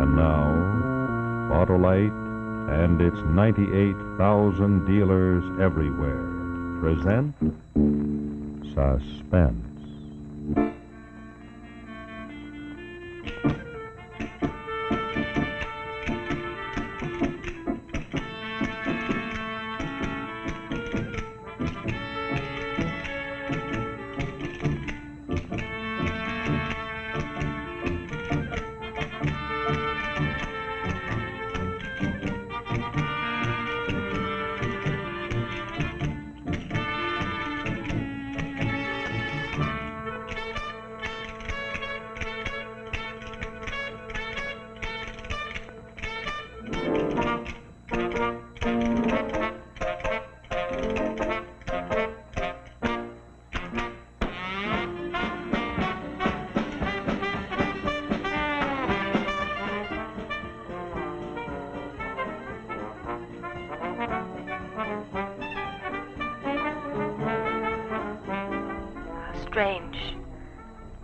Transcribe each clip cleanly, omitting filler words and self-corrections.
And now, Autolite and its 98,000 dealers everywhere present Suspense. Strange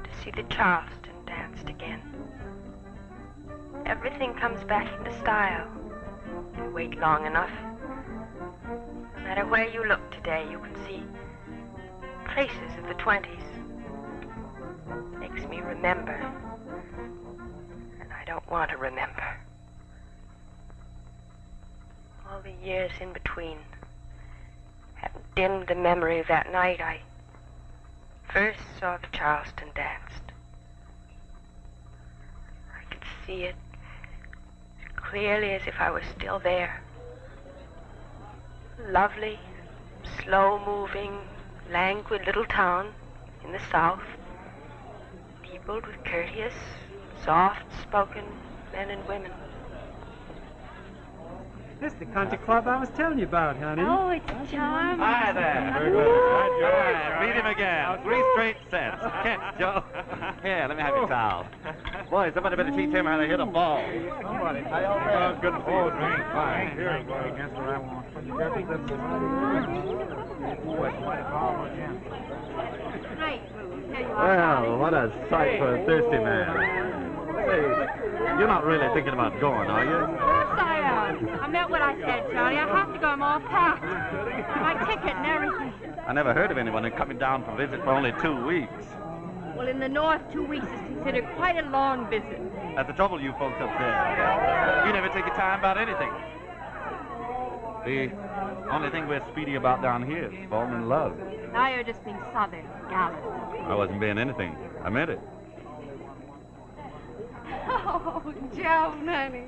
to see the Charleston danced again. Everything comes back into style. You wait long enough. No matter where you look today, you can see traces of the 20s. Makes me remember. And I don't want to remember. All the years in between have dimmed the memory of that night I first saw the Charleston danced. I could see it as clearly as if I was still there. Lovely, slow-moving, languid little town in the South, peopled with courteous, soft-spoken men and women. This is the country club I was telling you about, honey. Oh, it's charming. Hi there. Very good. Hi, meet him again. 3 straight sets. Kent, Joe. Here, let me have your towel. Boy, somebody better teach him how to hit a ball. Somebody. Oh, good old drink. Fine. Here, buddy. That's what I want. Well, what a sight for a thirsty man. Hey, you're not really thinking about going, are you? Of course I am. I meant what I said, Charlie. I have to go. I'm all packed. My ticket and everything. I never heard of anyone coming down for a visit for only 2 weeks. Well, in the North, 2 weeks is considered quite a long visit. That's the trouble, you folks up there. You never take your time about anything. The only thing we're speedy about down here is falling in love. Now you're just being southern, gallant. I wasn't being anything. I meant it. Oh, Joan, honey,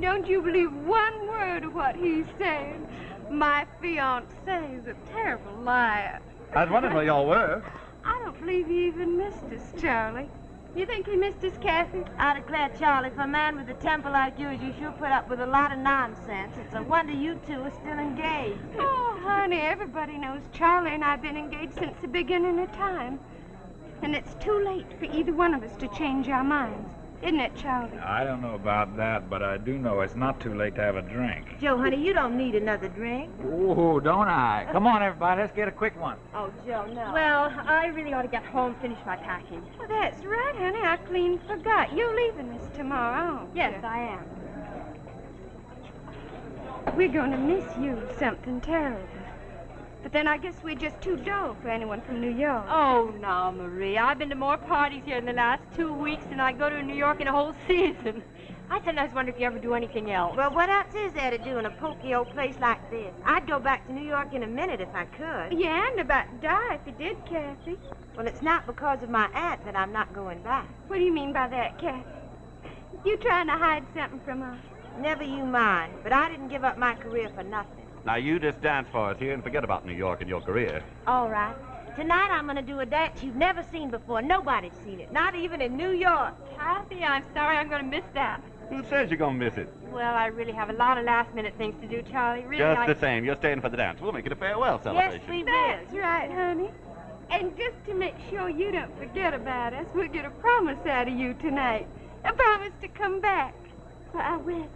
don't you believe one word of what he's saying. My fiancé is a terrible liar. I was wondering where y'all were. I don't believe he even missed us, Charlie. You think he missed us, Kathy? I declare, Charlie, for a man with a temper like yours, you sure put up with a lot of nonsense. It's a wonder you two are still engaged. Oh, honey, everybody knows Charlie and I've been engaged since the beginning of time. And it's too late for either one of us to change our minds. Isn't it, Charlie? I don't know about that, but I do know it's not too late to have a drink. Joe, honey, you don't need another drink. Oh, don't I? Come on, everybody, let's get a quick one. Oh, Joe, no. Well, I really ought to get home, finish my packing. Well, that's right, honey. I clean forgot. You're leaving us tomorrow, aren't Yes, you? I am. We're going to miss you something terrible. But then I guess we're just too dull for anyone from New York. Oh, now, Marie, I've been to more parties here in the last 2 weeks than I go to New York in a whole season. I sometimes wonder if you ever do anything else. Well, what else is there to do in a pokey old place like this? I'd go back to New York in a minute if I could. Yeah, and about to die if you did, Kathy. Well, it's not because of my aunt that I'm not going back. What do you mean by that, Kathy? You trying to hide something from us? Never you mind, but I didn't give up my career for nothing. Now, you just dance for us here and forget about New York and your career. All right. Tonight I'm going to do a dance you've never seen before. Nobody's seen it, not even in New York. Kathy, I'm sorry I'm going to miss that. Who says you're going to miss it? Well, I really have a lot of last-minute things to do, Charlie. Really, Just the same, you're staying for the dance. We'll make it a farewell celebration. Yes, we That's will. right, honey. And just to make sure you don't forget about us, we'll get a promise out of you tonight. A promise to come back for our wedding.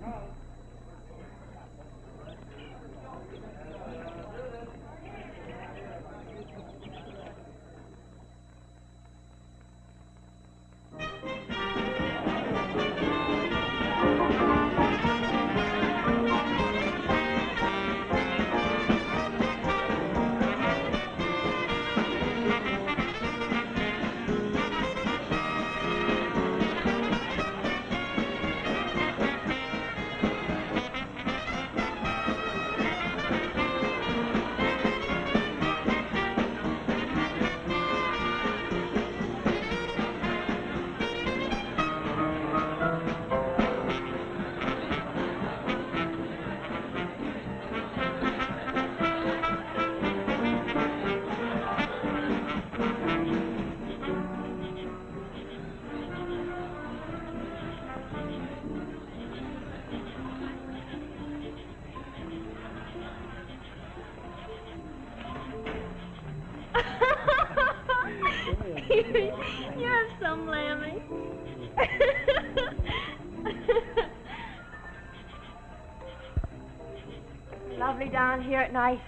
Lovely down here at night.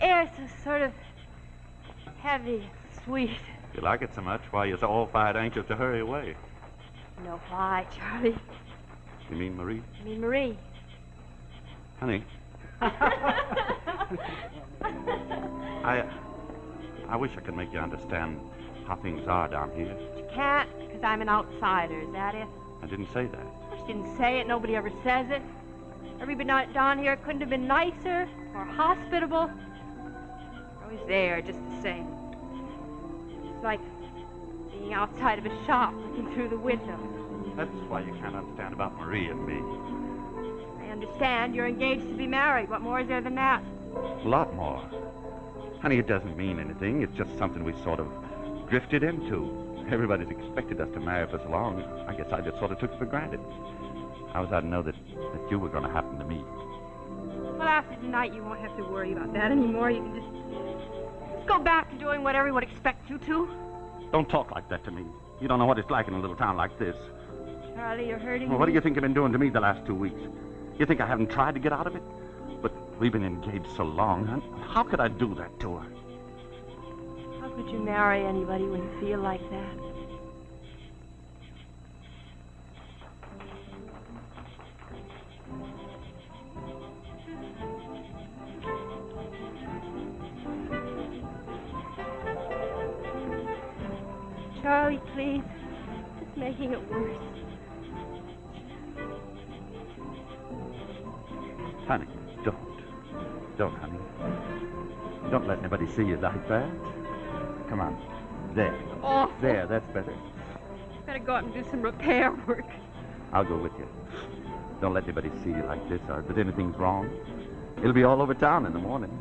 Air's so sort of heavy, sweet. If you like it so much, why you're so all fired anxious to hurry away? You know why, Charlie? You mean Marie? I mean Marie. Honey. I wish I could make you understand how things are down here. But you can't, because I'm an outsider. Is that it? I didn't say that. Of course you didn't say it. Nobody ever says it. Everybody down here couldn't have been nicer or hospitable. I was there just the same. It's like being outside of a shop looking through the window. That's why you can't understand about Marie and me. I understand you're engaged to be married. What more is there than that? A lot more. Honey, it doesn't mean anything. It's just something we sort of drifted into. Everybody's expected us to marry for so long. I guess I just sort of took it for granted. How was I to know that you were going to happen to me? Well, after tonight, you won't have to worry about that anymore. You can just go back to doing what everyone expects you to. Don't talk like that to me. You don't know what it's like in a little town like this. Charlie, you're hurting Well, what me. do you think you've been doing to me the last 2 weeks? You think I haven't tried to get out of it? But we've been engaged so long. How could I do that to her? How could you marry anybody when you feel like that? Charlie, please. It's making it worse. Honey, don't. Don't, honey. Don't let anybody see you like that. Come on. There. Awful. There, that's better. Better go out and do some repair work. I'll go with you. Don't let anybody see you like this or that anything's wrong. It'll be all over town in the morning.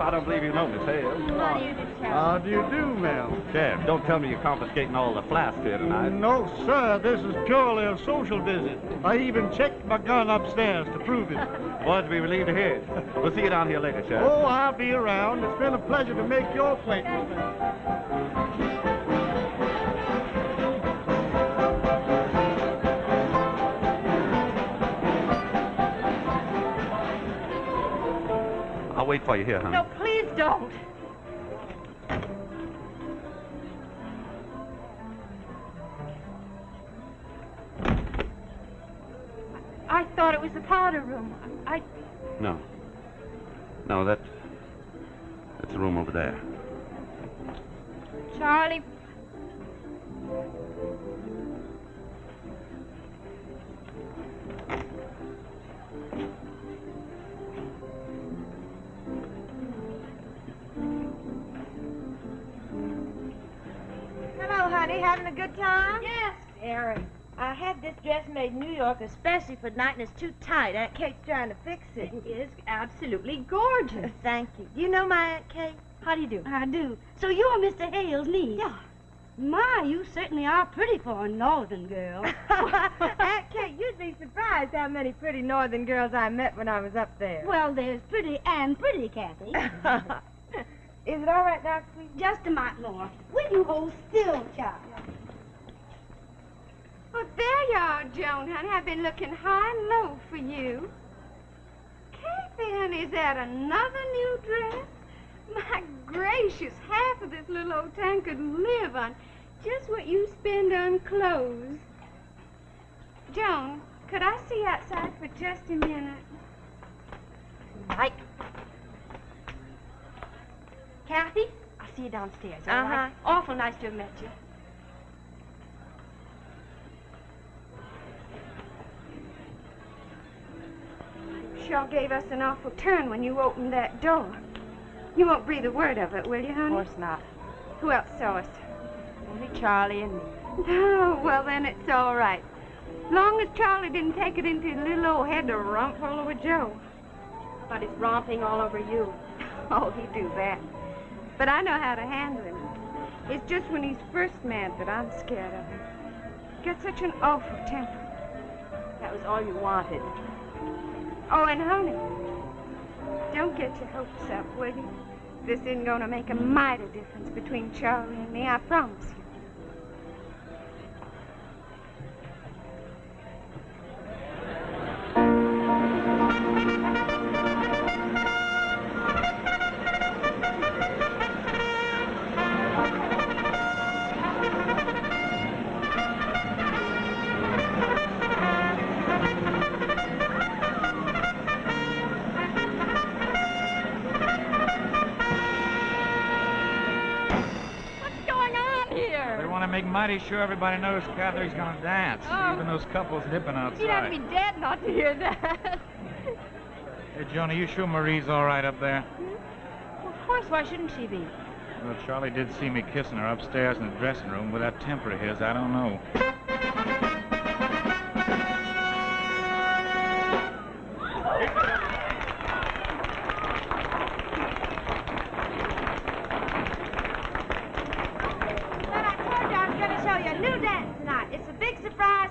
I don't believe you know Miss Hale. How do you do, Charlie? How do you do, ma'am? Sheriff, don't tell me you're confiscating all the flasks here tonight. No, sir. This is purely a social visit. I even checked my gun upstairs to prove it. Boys, we relieved to hear it. We'll see you down here later, Sheriff. Oh, I'll be around. It's been a pleasure to make your acquaintance. I'll wait for you here, honey. No, please don't. I thought it was the powder room. No. No, that's the room over there. Charlie. Hello, honey. Having a good time? Yes, very. I had this dress made in New York especially for tonight, and it's too tight. Aunt Kate's trying to fix it. It is absolutely gorgeous. Thank you. Do you know my Aunt Kate? How do you do? I do. So you're Mr. Hale's niece? Yeah. My, you certainly are pretty for a northern girl. Aunt Kate, you'd be surprised how many pretty northern girls I met when I was up there. Well, there's pretty and pretty, Kathy. Is it all right now, sweet? Just a mite more. Will you hold still, child? Oh, there you are, Joan, honey. I've been looking high and low for you. Kathy, honey, is that another new dress? My gracious, half of this little old town could live on just what you spend on clothes. Joan, could I see you outside for just a minute? Right. Kathy, I'll see you downstairs, all right? Awful nice to have met you. Sure gave us an awful turn when you opened that door. You won't breathe a word of it, will you, honey? Of course not. Who else saw us? Only Charlie and me. Oh, well, then it's all right. Long as Charlie didn't take it into his little old head to romp all over Joe. But he's romping all over you. Oh, he'd do that. But I know how to handle him. It's just when he's first mad that I'm scared of him. He gets such an awful temper. That was all you wanted. Oh, and honey, don't get your hopes up, will you? This isn't going to make a mighty difference between Charlie and me, I promise you. Make mighty sure everybody knows Catherine's gonna dance. Oh. Even those couples dipping outside. You'd have to be dead not to hear that. Hey, Joni, you sure Marie's all right up there? Well, of course, why shouldn't she be? Well, Charlie did see me kissing her upstairs in the dressing room. With that temper of his, I don't know.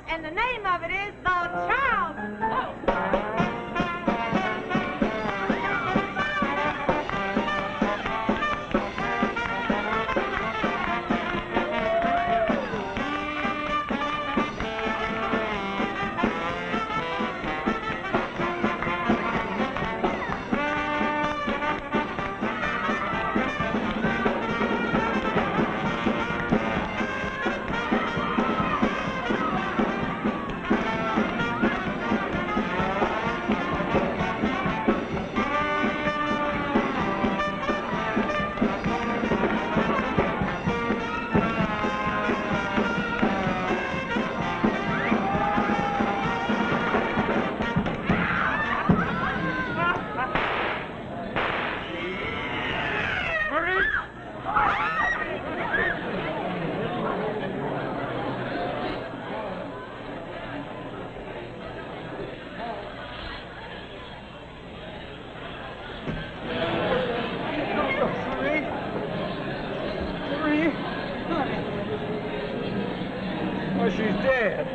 And the name of it is the Child. She's dead.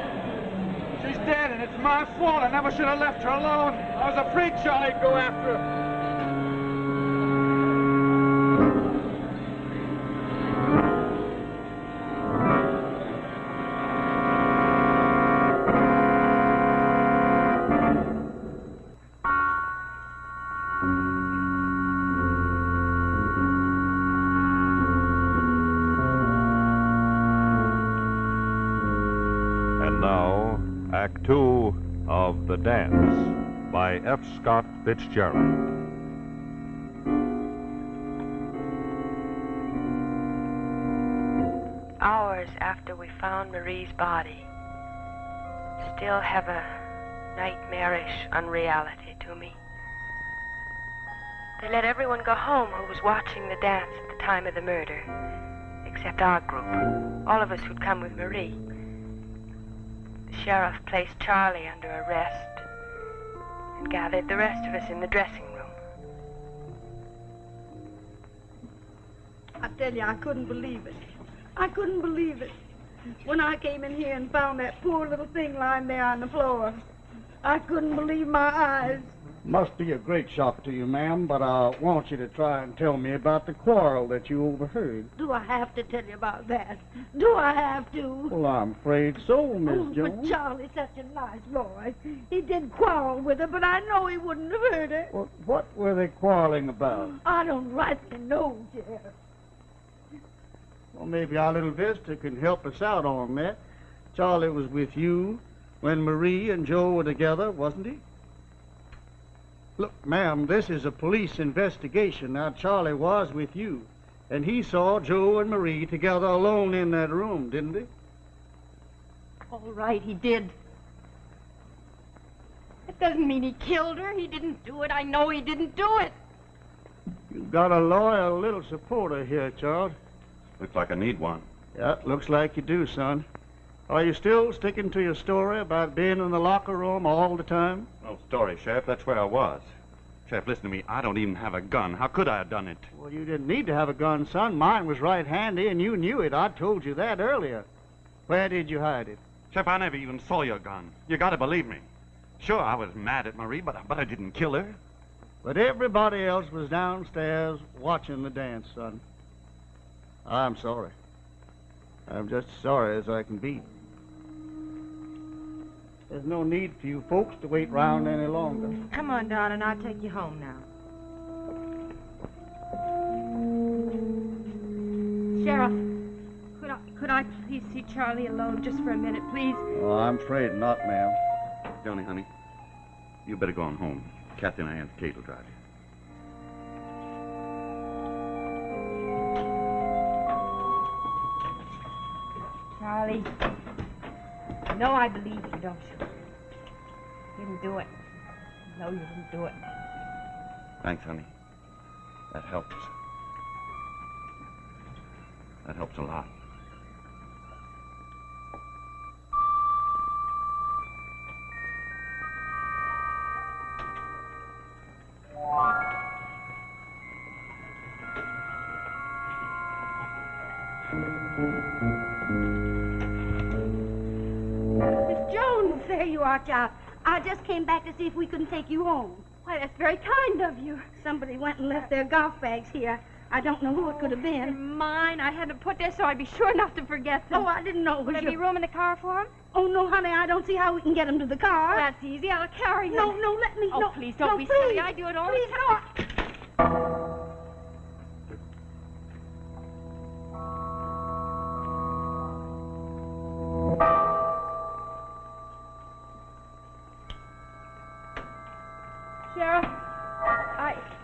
She's dead, and it's my fault. I never should have left her alone. I was afraid Charlie'd go after her. And now, Act Two of The Dance by F. Scott Fitzgerald. Hours after we found Marie's body, still have a nightmarish unreality to me. They let everyone go home who was watching the dance at the time of the murder, except our group, all of us who'd come with Marie. The sheriff placed Charlie under arrest and gathered the rest of us in the dressing room. I tell you, I couldn't believe it. I couldn't believe it. When I came in here and found that poor little thing lying there on the floor, I couldn't believe my eyes. Must be a great shock to you, ma'am, but I want you to try and tell me about the quarrel that you overheard. Do I have to tell you about that? Do I have to? Well, I'm afraid so, Miss Jones. But Charlie's such a nice boy. He did quarrel with her, but I know he wouldn't have hurt her. Well, what were they quarreling about? I don't rightly know, Sheriff. Well, maybe our little visitor can help us out on that. Charlie was with you when Marie and Joe were together, wasn't he? Look, ma'am, this is a police investigation. Now, Charlie was with you, and he saw Joe and Marie together alone in that room, didn't he? All right, he did. It doesn't mean he killed her. He didn't do it. I know he didn't do it. You've got a loyal little supporter here, Charles. Looks like I need one. Yeah, looks like you do, son. Are you still sticking to your story about being in the locker room all the time? No story, Sheriff. That's where I was. Sheriff, listen to me. I don't even have a gun. How could I have done it? Well, you didn't need to have a gun, son. Mine was right handy, and you knew it. I told you that earlier. Where did you hide it? Sheriff, I never even saw your gun. You gotta believe me. Sure, I was mad at Marie, but I didn't kill her. But everybody else was downstairs watching the dance, son. I'm sorry. I'm just as sorry as I can be. There's no need for you folks to wait round any longer. Come on, darling, I'll take you home now. Sheriff, could I please see Charlie alone just for a minute, please? Oh, I'm afraid not, ma'am. Johnny, honey, you better go on home. Kathy and Aunt Kate will drive you. Charlie, you know I believe you, don't you? You didn't do it. No, you didn't do it. Thanks, honey. That helps. That helps a lot. Miss Jones, there you are, child. I just came back to see if we couldn't take you home. Why, that's very kind of you. Somebody went and left their golf bags here. I don't know who it could have They're been. mine. I had them put there so I'd be sure not to forget them. Oh, I didn't know it Would was there be room in the car for them? Oh, no, honey, I don't see how we can get them to the car. That's easy. I'll carry them. No, let me. Oh, no, please, don't no, be please. silly. I do it all Please, the time. no. Sheriff,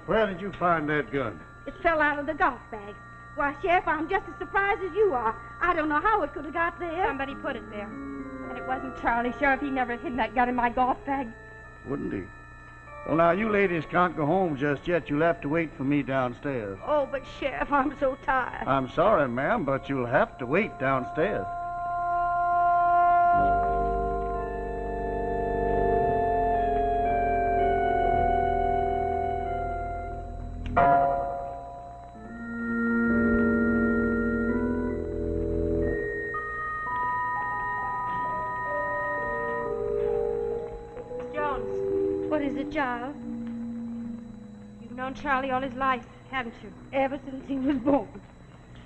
Where did you find that gun? It fell out of the golf bag. Why, Sheriff, I'm just as surprised as you are. I don't know how it could have got there. somebody put it there. And it wasn't Charlie. Sheriff, he never hid that gun in my golf bag. Wouldn't he? Well, now, you ladies can't go home just yet. You'll have to wait for me downstairs. Oh, but Sheriff, I'm so tired. I'm sorry, ma'am, but you'll have to wait downstairs. What is it, child? You've known Charlie all his life, haven't you? Ever since he was born.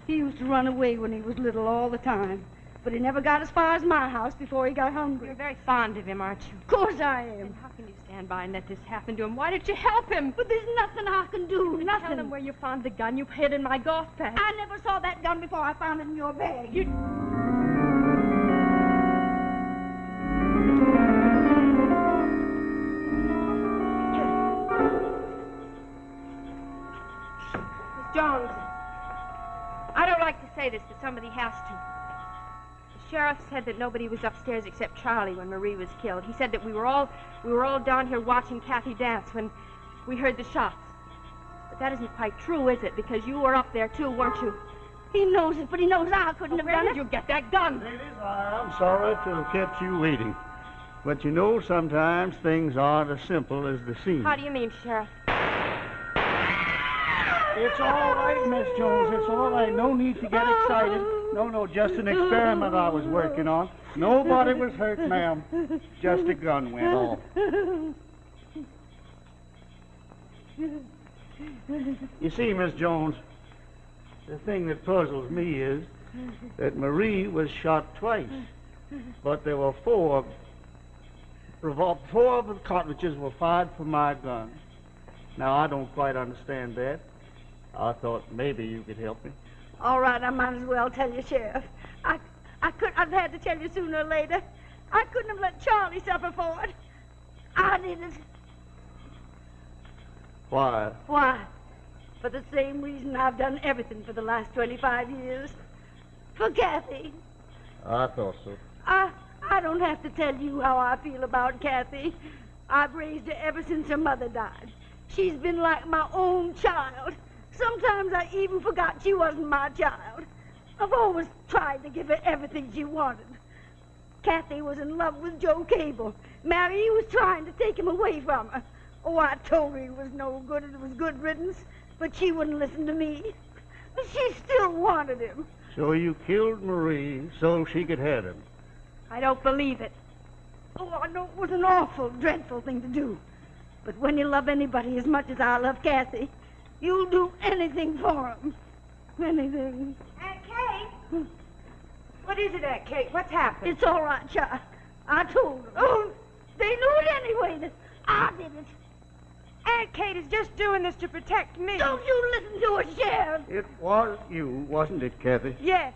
He used to run away when he was little all the time. But he never got as far as my house before he got hungry. You're very fond of him, aren't you? Of course I am. And how can you stand by and let this happen to him? Why didn't you help him? But there's nothing I can do. Tell Nothing. him where you found the gun you hid in my golf bag. I never saw that gun before I found it in your bag. Miss Jones, I don't like to say this, but somebody has to. The sheriff said that nobody was upstairs except Charlie when Marie was killed. He said that we were all down here watching Kathy dance when we heard the shots. But that isn't quite true, is it? Because you were up there too, weren't you? He knows it, but he knows I couldn't have Where done did it. you get that gun? Ladies, I'm sorry to have kept you waiting. But you know, sometimes things aren't as simple as they seem. How do you mean, Sheriff? It's all right, Miss Jones. It's all right. No need to get excited. No, just an experiment I was working on. Nobody was hurt, ma'am. Just a gun went off. You see, Miss Jones, the thing that puzzles me is that Marie was shot twice, but there were four of the cartridges were fired from my gun. Now, I don't quite understand that. I thought maybe you could help me. All right, I might as well tell you, Sheriff. I've had to tell you sooner or later. I couldn't have let Charlie suffer for it. I didn't. Why? Why? For the same reason I've done everything for the last 25 years. For Kathy. I thought so. I don't have to tell you how I feel about Kathy. I've raised her ever since her mother died. She's been like my own child. Sometimes I even forgot she wasn't my child. I've always tried to give her everything she wanted. Kathy was in love with Joe Cable. Mary was trying to take him away from her. Oh, I told her he was no good and it was good riddance, but she wouldn't listen to me. She still wanted him. So you killed Marie so she could have him. I don't believe it. Oh, I know it was an awful, dreadful thing to do. But when you love anybody as much as I love Kathy, you'll do anything for him. Anything. Aunt Kate? What is it, Aunt Kate? What's happened? It's all right, child. I told them. Oh, they knew it anyway. That I did it. Aunt Kate is just doing this to protect me. Don't you listen to her, Sheriff. It was you, wasn't it, Kathy? Yes,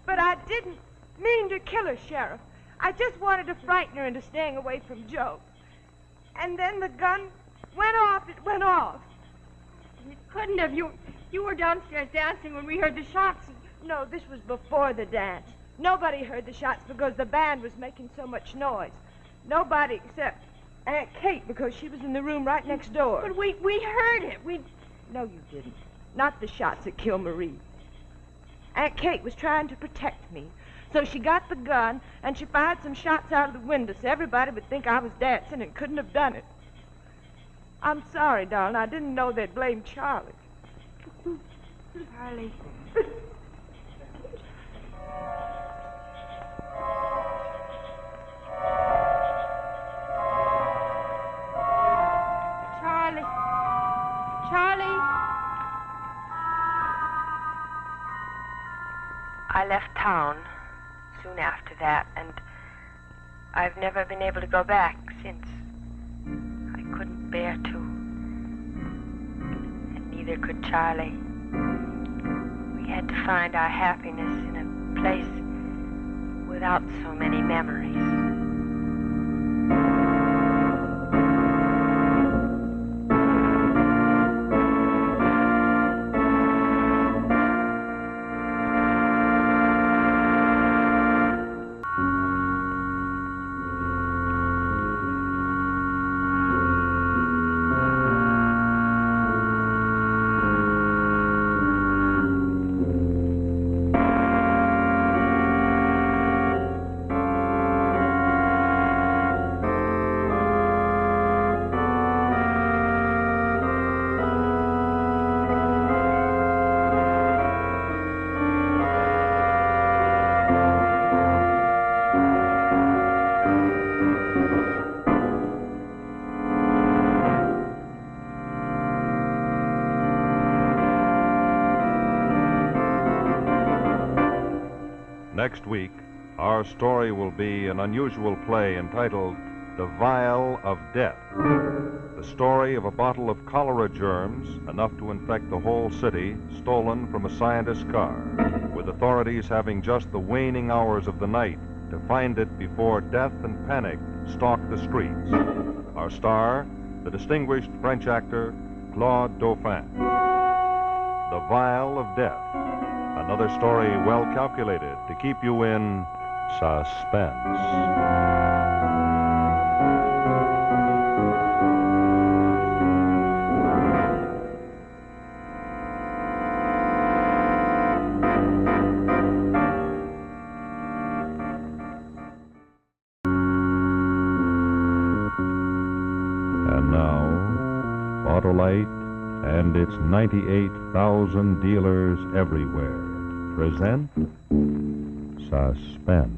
but I didn't mean to kill her, Sheriff. I just wanted to frighten her into staying away from Joe. And then the gun went off. It went off. It couldn't have. You were downstairs dancing when we heard the shots. No, this was before the dance. Nobody heard the shots because the band was making so much noise. Nobody except Aunt Kate because she was in the room right next door. But we heard it. No, you didn't. Not the shots that killed Marie. Aunt Kate was trying to protect me. So she got the gun, and she fired some shots out of the window so everybody would think I was dancing and couldn't have done it. I'm sorry, darling. I didn't know they'd blame Charlie. Charlie. Charlie. I left town soon after that, and I've never been able to go back since. I couldn't bear to. And neither could Charlie. We had to find our happiness in a place without so many memories. Next week, our story will be an unusual play entitled The Vial of Death. The story of a bottle of cholera germs, enough to infect the whole city, stolen from a scientist's car, with authorities having just the waning hours of the night to find it before death and panic stalk the streets. Our star, the distinguished French actor Claude Dauphin. The Vial of Death. Another story well calculated to keep you in suspense. And now, Autolite and its 98,000 dealers everywhere present Suspense.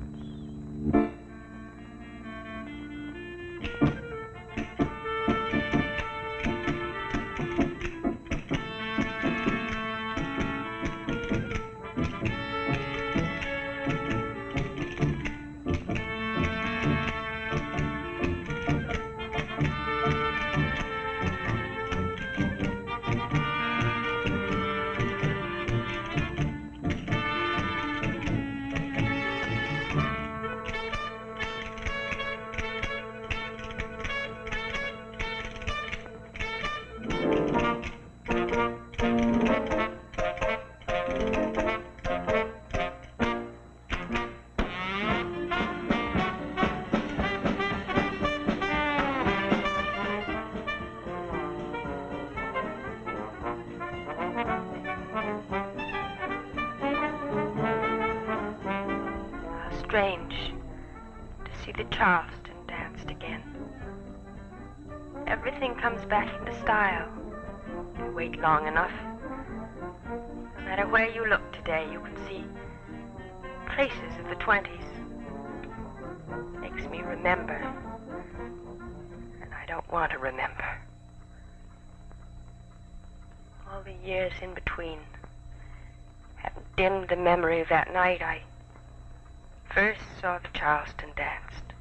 Strange to see the Charleston danced again. everything comes back into style. You wait long enough. No matter where you look today, you can see traces of the 20s. Makes me remember. And I don't want to remember. All the years in between have dimmed the memory of that night I first saw the Charleston danced.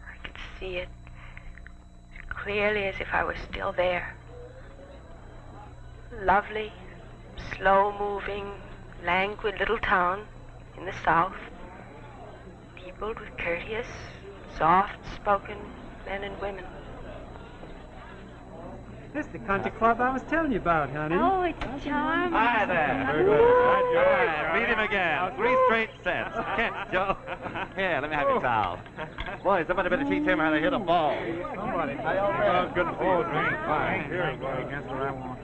I could see it as clearly as if I was still there. Lovely, slow-moving, languid little town in the South, peopled with courteous, soft-spoken men and women. This is the country club I was telling you about, honey. Oh, it's charming. Hi there. Very good. All right, beat him again. 3 straight sets. Catch, Joe. Here, let me have your towel. Boy, somebody better teach him how to hit a ball. Somebody. How y'all been? Good food. Drink. Fine. Here, against what I want.